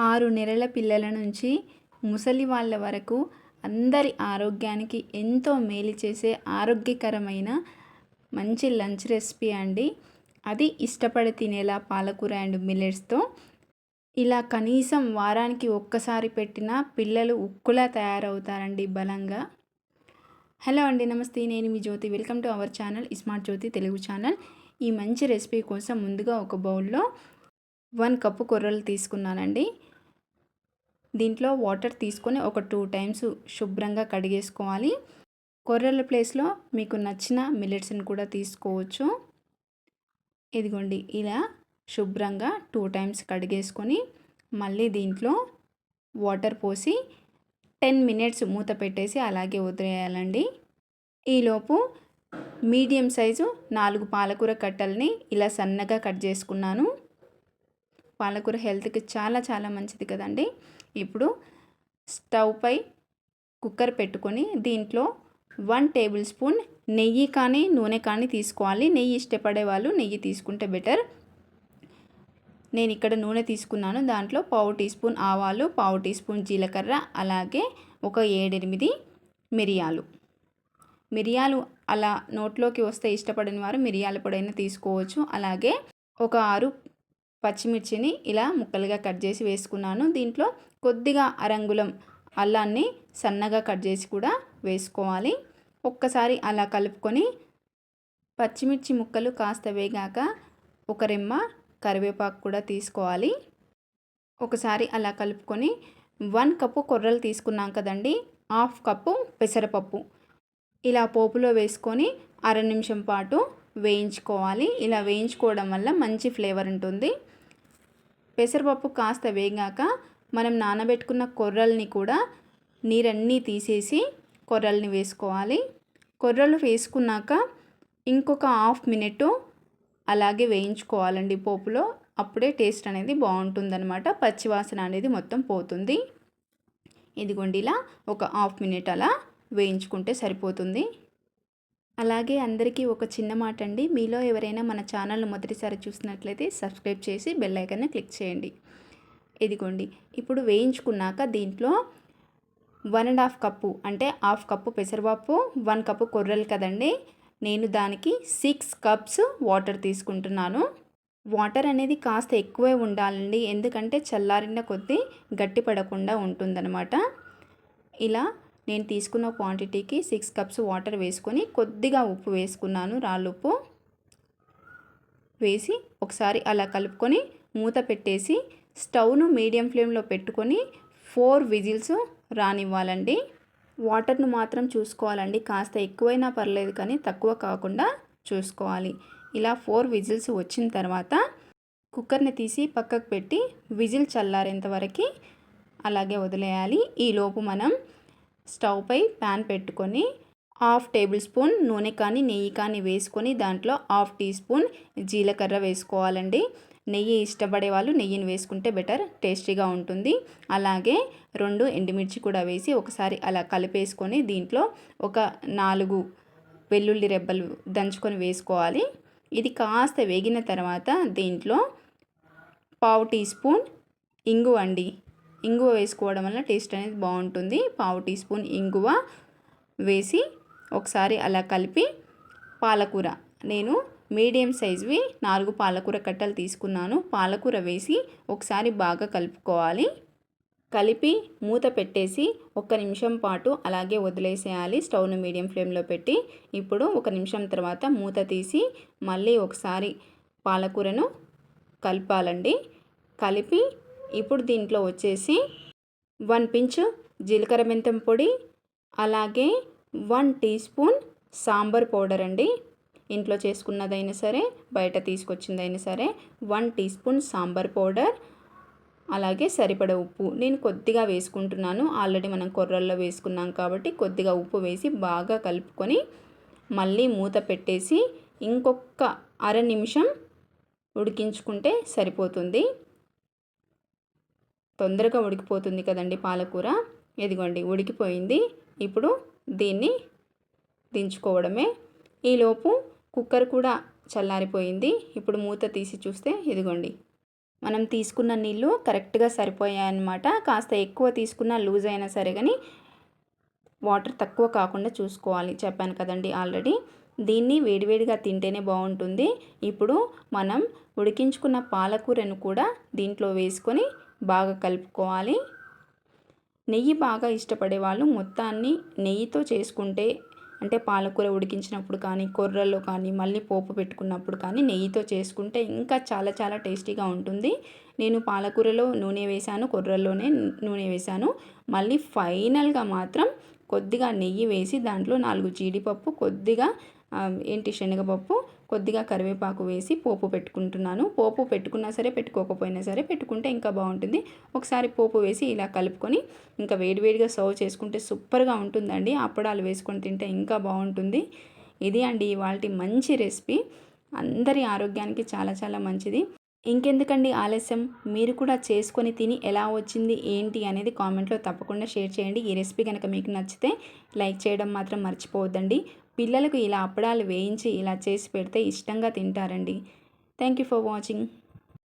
6 నెలల పిల్లల నుంచి ముసలి వాళ్ళ వరకు అందరి ఆరోగ్యానికి ఎంతో మేలు చేసే ఆరోగ్యకరమైన మంచి లంచ్ రెసిపీ అండి. అది ఇష్టపడి తినేలా పాలకూర అండ్ మిల్లెట్స్తో ఇలా కనీసం వారానికి ఒక్కసారి పెట్టినా పిల్లలు ఉక్కులా తయారవుతారండి బలంగా. హలో అండి, నమస్తే. నేను మీ Jyothi. Welcome to our channel smart Jyothi Telugu channel. ఈ మంచి రెసిపీ కోసం ముందుగా ఒక బౌల్లో 1 కప్పు కొర్రలు తీసుకున్నానండి. దీంట్లో వాటర్ తీసుకొని ఒక 2 టైమ్స్ శుభ్రంగా కడిగేసుకోవాలి. కొర్రల ప్లేస్లో మీకు నచ్చిన మిల్లెట్స్ని కూడా తీసుకోవచ్చు. ఇదిగోండి, ఇలా శుభ్రంగా 2 టైమ్స్ కడిగేసుకొని మళ్ళీ దీంట్లో వాటర్ పోసి 10 మినిట్స్ మూత పెట్టేసి అలాగే వదిలేయాలండి. ఈలోపు మీడియం సైజు 4 పాలకూర కట్టల్ని ఇలా సన్నగా కట్ చేసుకున్నాను. పాలకూర హెల్త్కి చాలా మంచిది కదండి. ఇప్పుడు స్టవ్ పై కుక్కర్ పెట్టుకొని దీంట్లో 1 టేబుల్ స్పూన్ నెయ్యి కానీ నూనె కానీ తీసుకోవాలి. నెయ్యి ఇష్టపడే వాళ్ళు నెయ్యి తీసుకుంటే బెటర్. నేను ఇక్కడ నూనె తీసుకున్నాను. దాంట్లో 1/2 టీ స్పూన్ ఆవాలు, 1/2 టీ స్పూన్ జీలకర్ర, అలాగే ఒక 7-8 మిరియాలు అలా నోట్లోకి వస్తే ఇష్టపడని వారు మిరియాల పొడైనా తీసుకోవచ్చు. అలాగే ఒక 6 పచ్చిమిర్చిని ఇలా ముక్కలుగా కట్ చేసి వేసుకున్నాను. దీంట్లో కొద్దిగా అరంగుళం అల్లాన్ని సన్నగా కట్ చేసి కూడా వేసుకోవాలి. ఒక్కసారి అలా కలుపుకొని పచ్చిమిర్చి ముక్కలు కాస్త వేగాక ఒక రెమ్మ కరివేపాకు కూడా తీసుకోవాలి. ఒకసారి అలా కలుపుకొని 1 కప్పు కొర్రలు తీసుకున్నాం కదండి, 1/2 కప్పు పెసరపప్పు ఇలా పోపులో వేసుకొని అర నిమిషం పాటు వేయించుకోవాలి. ఇలా వేయించుకోవడం వల్ల మంచి ఫ్లేవర్ ఉంటుంది. పెసరపప్పు కాస్త వేగాక మనం నానబెట్టుకున్న కొర్రల్ని కూడా నీరన్నీ తీసేసి కొర్రల్ని వేసుకోవాలి. కొర్రలు వేసుకున్నాక ఇంకొక 1/2 మినిట్ అలాగే వేయించుకోవాలండి పోపులో. అప్పుడే టేస్ట్ అనేది బాగుంటుందన్నమాట. పచ్చివాసన అనేది మొత్తం పోతుంది. ఇదిగోండి, ఇలా ఒక 1/2 మినిట్ అలా వేయించుకుంటే సరిపోతుంది. అలాగే అందరికీ ఒక చిన్న మాట అండి, మీలో ఎవరైనా మన ఛానల్ను మొదటిసారి చూసినట్లయితే సబ్స్క్రైబ్ చేసి బెల్ ఐకాన్ని క్లిక్ చేయండి. ఇదిగోండి, ఇప్పుడు వేయించుకున్నాక దీంట్లో 1.5 కప్పు అంటే 1/2 కప్పు పెసరపప్పు, 1 కప్పు కొర్రలు కదండి, నేను దానికి 6 కప్స్ వాటర్ తీసుకుంటున్నాను. వాటర్ అనేది కాస్త ఎక్కువే ఉండాలండి, ఎందుకంటే చల్లారిన కొద్దీ గట్టి పడకుండా ఉంటుందన్నమాట. ఇలా నేను తీసుకున్న క్వాంటిటీకి 6 కప్స్ వాటర్ వేసుకొని కొద్దిగా ఉప్పు వేసుకున్నాను, రాళ్ళుప్పు వేసి ఒకసారి అలా కలుపుకొని మూత పెట్టేసి స్టవ్ను మీడియం ఫ్లేమ్లో పెట్టుకొని 4 విజిల్స్ రానివ్వాలండి. వాటర్ను మాత్రం చూసుకోవాలండి, కాస్త ఎక్కువైనా పర్లేదు కానీ తక్కువ కాకుండా చూసుకోవాలి. ఇలా 4 విజిల్స్ వచ్చిన తర్వాత కుక్కర్ని తీసి పక్కకు పెట్టి విజిల్ చల్లారేంత వరకు అలాగే వదిలేయాలి. ఈలోపు మనం స్టవ్ పై ప్యాన్ పెట్టుకొని 1/2 టేబుల్ స్పూన్ నూనె కానీ నెయ్యి కానీ వేసుకొని దాంట్లో 1/2 టీ స్పూన్ జీలకర్ర వేసుకోవాలండి. నెయ్యి ఇష్టపడే వాళ్ళు నెయ్యిని వేసుకుంటే బెటర్, టేస్టీగా ఉంటుంది. అలాగే 2 ఎండుమిర్చి కూడా వేసి ఒకసారి అలా కలిపేసుకొని దీంట్లో ఒక 4 వెల్లుల్లి రెబ్బలు దంచుకొని వేసుకోవాలి. ఇది కాస్త వేగిన తర్వాత దీంట్లో 1/2 టీ స్పూన్ ఇంగువ అండి, ఇంగువ వేసుకోవడం వల్ల టేస్ట్ అనేది బాగుంటుంది. 1/2 టీ స్పూన్ ఇంగువ వేసి ఒకసారి అలా కలిపి పాలకూర, నేను మీడియం సైజువి 4 పాలకూర కట్టలు తీసుకున్నాను. పాలకూర వేసి ఒకసారి బాగా కలుపుకోవాలి. కలిపి మూత పెట్టేసి 1 నిమిషం పాటు అలాగే వదిలేసేయాలి స్టవ్ను మీడియం ఫ్లేమ్లో పెట్టి. ఇప్పుడు 1 నిమిషం తర్వాత మూత తీసి మళ్ళీ ఒకసారి పాలకూరను కలపాలండి. కలిపి ఇప్పుడు దీంట్లో వచ్చేసి 1 పించ్ జీలకర్ర మెంతం పొడి, అలాగే 1 టీ స్పూన్ సాంబార్ పౌడర్ అండి, ఇంట్లో చేసుకున్నదైనా సరే బయట తీసుకొచ్చిందైనా సరే 1 టీ స్పూన్ సాంబార్ పౌడర్, అలాగే సరిపడ ఉప్పు నేను కొద్దిగా వేసుకుంటున్నాను. ఆల్రెడీ మనం కొర్రల్లో వేసుకున్నాం కాబట్టి కొద్దిగా ఉప్పు వేసి బాగా కలుపుకొని మళ్ళీ మూత పెట్టేసి ఇంకొక అర నిమిషం ఉడికించుకుంటే సరిపోతుంది. తొందరగా ఉడికిపోతుంది కదండి పాలకూర. ఇదిగోండి, ఉడికిపోయింది. ఇప్పుడు దీన్ని దించుకోవడమే. ఈలోపు కుక్కర్ కూడా చల్లారిపోయింది. ఇప్పుడు మూత తీసి చూస్తే ఇదిగోండి మనం తీసుకున్న నీళ్ళు కరెక్ట్గా సరిపోయాయన్నమాట. కాస్త ఎక్కువ తీసుకున్న లూజ్ అయినా సరే కానీ వాటర్ తక్కువ కాకుండా చూసుకోవాలి. చెప్పాను కదండి ఆల్రెడీ. దీన్ని వేడివేడిగా తింటేనే బాగుంటుంది. ఇప్పుడు మనం ఉడికించుకున్న పాలకూరను కూడా దీంట్లో వేసుకొని బాగా కలుపుకోవాలి. నెయ్యి బాగా ఇష్టపడే వాళ్ళు మొత్తాన్ని నెయ్యితో చేసుకుంటే, అంటే పాలకూర ఉడికించినప్పుడు కానీ, కొర్రల్లో కానీ, మళ్ళీ పోపు పెట్టుకున్నప్పుడు కానీ నెయ్యితో చేసుకుంటే ఇంకా చాలా చాలా టేస్టీగా ఉంటుంది. నేను పాలకూరలో నూనె వేశాను, కొర్రల్లోనే నూనె వేశాను. మళ్ళీ ఫైనల్గా మాత్రం కొద్దిగా నెయ్యి వేసి దాంట్లో 4 జీడిపప్పు, కొద్దిగా శనగపప్పు, కొద్దిగా కరివేపాకు వేసి పోపు పెట్టుకుంటున్నాను. పోపు పెట్టుకున్నా సరే పెట్టుకోకపోయినా సరే పెట్టుకుంటే ఇంకా బాగుంటుంది. ఒకసారి పోపు వేసి ఇలా కలుపుకొని ఇంకా వేడివేడిగా సర్వ్ చేసుకుంటే సూపర్గా ఉంటుందండి. అప్పడాలు వేసుకొని తింటే ఇంకా బాగుంటుంది. ఇది అండి ఇవాల్టి మంచి రెసిపీ. అందరి ఆరోగ్యానికి చాలా చాలా మంచిది. ఇంకెందుకండి ఆలస్యం, మీరు కూడా చేసుకొని తిని ఎలా వచ్చింది ఏంటి అనేది కామెంట్లో తప్పకుండా షేర్ చేయండి. ఈ రెసిపీ కనుక మీకు నచ్చితే లైక్ చేయడం మాత్రం మర్చిపోవద్దండి. పిల్లలకు ఇలా అప్పడాలు వేయించి ఇలా చేసి పెడితే ఇష్టంగా తింటారండి. Thank you for watching.